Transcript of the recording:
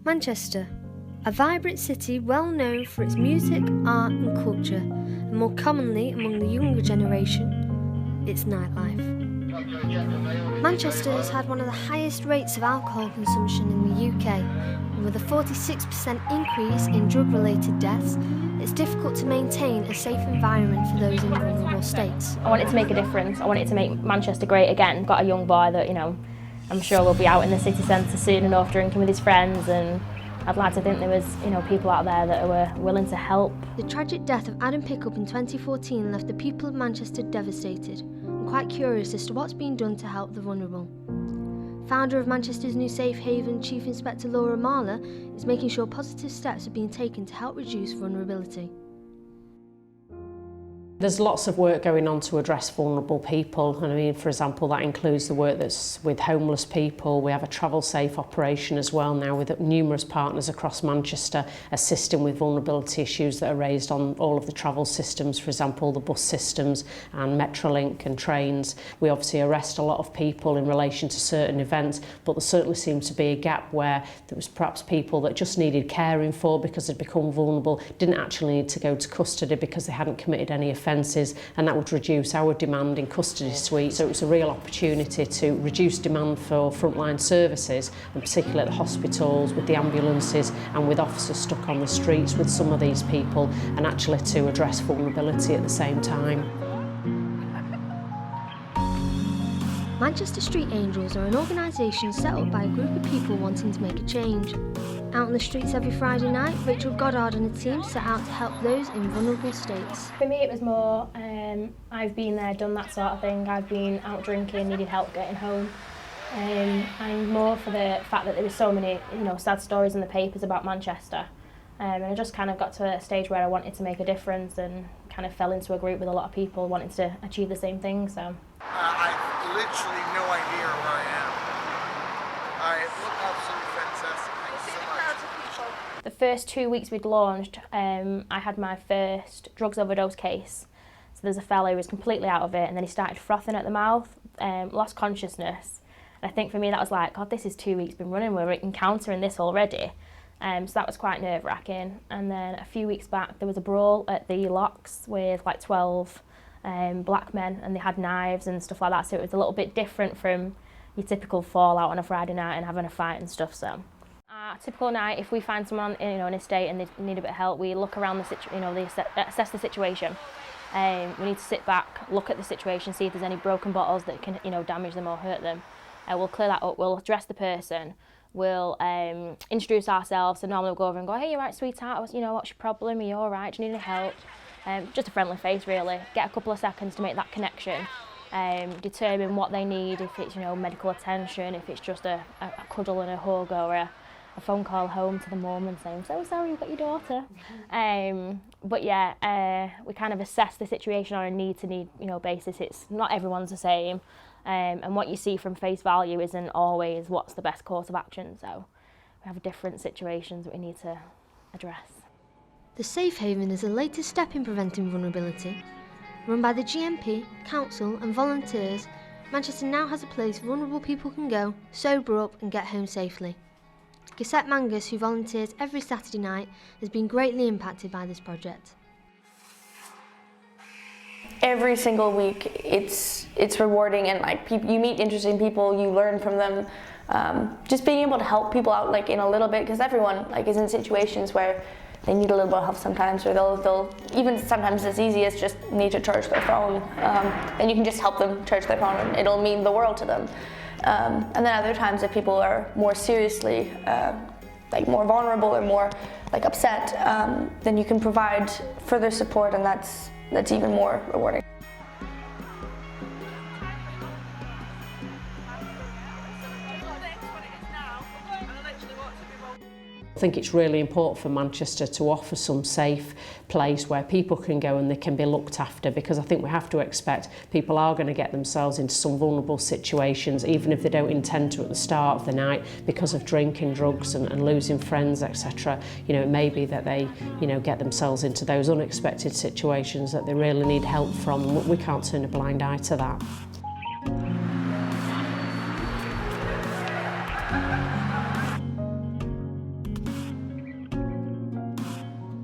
Manchester, a vibrant city well known for its music, art and culture, and more commonly among the younger generation, its nightlife. Manchester has had one of the highest rates of alcohol consumption in the UK, and with a 46% increase in drug-related deaths, it's difficult to maintain a safe environment for those in vulnerable states. I wanted to make a difference. I wanted to make Manchester great again. Got a young boy that, I'm sure will be out in the city centre soon enough drinking with his friends, and I'd like to think there was, people out there that were willing to help. The tragic death of Adam Pickup in 2014 left the people of Manchester devastated and quite curious as to what's being done to help the vulnerable. Founder of Manchester's new Safe Haven, Chief Inspector Laura Marler, is making sure positive steps are being taken to help reduce vulnerability. There's lots of work going on to address vulnerable people, and for example, that includes the work that's with homeless people. We have a travel safe operation as well now with numerous partners across Manchester assisting with vulnerability issues that are raised on all of the travel systems, for example, the bus systems and Metrolink and trains. We obviously arrest a lot of people in relation to certain events, but there certainly seems to be a gap where there was perhaps people that just needed caring for because they'd become vulnerable, didn't actually need to go to custody because they hadn't committed any offence, and that would reduce our demand in custody suites. So it was a real opportunity to reduce demand for frontline services, and particularly at the hospitals, with the ambulances and with officers stuck on the streets with some of these people, and actually to address vulnerability at the same time. Manchester Street Angels are an organisation set up by a group of people wanting to make a change. Out on the streets every Friday night, Rachel Goddard and her team set out to help those in vulnerable states. For me it was more, I've been there, done that sort of thing. I've been out drinking, needed help getting home. And more for the fact that there were so many sad stories in the papers about Manchester. And I just kind of got to a stage where I wanted to make a difference and kind of fell into a group with a lot of people wanting to achieve the same thing. So I've literally no idea where I am. I look absolutely fantastic. Thank you so much. The first 2 weeks we'd launched, I had my first drugs overdose case. So there's a fellow who was completely out of it, and then he started frothing at the mouth, lost consciousness. And I think for me that was like, God, this is 2 weeks been running, we're encountering this already. So that was quite nerve-wracking. And then a few weeks back there was a brawl at the locks with like 12 black men, and they had knives and stuff like that, so it was a little bit different from your typical fallout on a Friday night and having a fight and stuff. So typical night, if we find someone in a state and they need a bit of help, we look around the assess the situation. We need to sit back, look at the situation, see if there's any broken bottles that can damage them or hurt them. We'll clear that up, we'll address the person, we'll introduce ourselves. So normally we'll go over and go, hey, you right, sweetheart, what's your problem, are you all right, do you need any help? Just a friendly face really, get a couple of seconds to make that connection, determine what they need, if it's medical attention, if it's just a cuddle and a hug, or a phone call home to the mum and saying, so sorry you've got your daughter. But yeah, we kind of assess the situation on a need-to-need basis. It's not everyone's the same, and what you see from face value isn't always what's the best course of action, so we have different situations that we need to address. The Safe Haven is the latest step in preventing vulnerability. Run by the GMP, council and volunteers, Manchester now has a place vulnerable people can go, sober up and get home safely. Gisette Mangus, who volunteers every Saturday night, has been greatly impacted by this project. Every single week it's rewarding, and you meet interesting people, you learn from them. Just being able to help people out in a little bit, because everyone is in situations where they need a little bit of help sometimes, or they'll even sometimes as easy as just need to charge their phone. And you can just help them charge their phone, and it'll mean the world to them. And then other times, if people are more seriously, more vulnerable or more upset, then you can provide further support, and that's even more rewarding. I think it's really important for Manchester to offer some safe place where people can go and they can be looked after, because I think we have to expect people are going to get themselves into some vulnerable situations, even if they don't intend to at the start of the night, because of drinking, drugs and losing friends, etc. It may be that they get themselves into those unexpected situations that they really need help from. We can't turn a blind eye to that.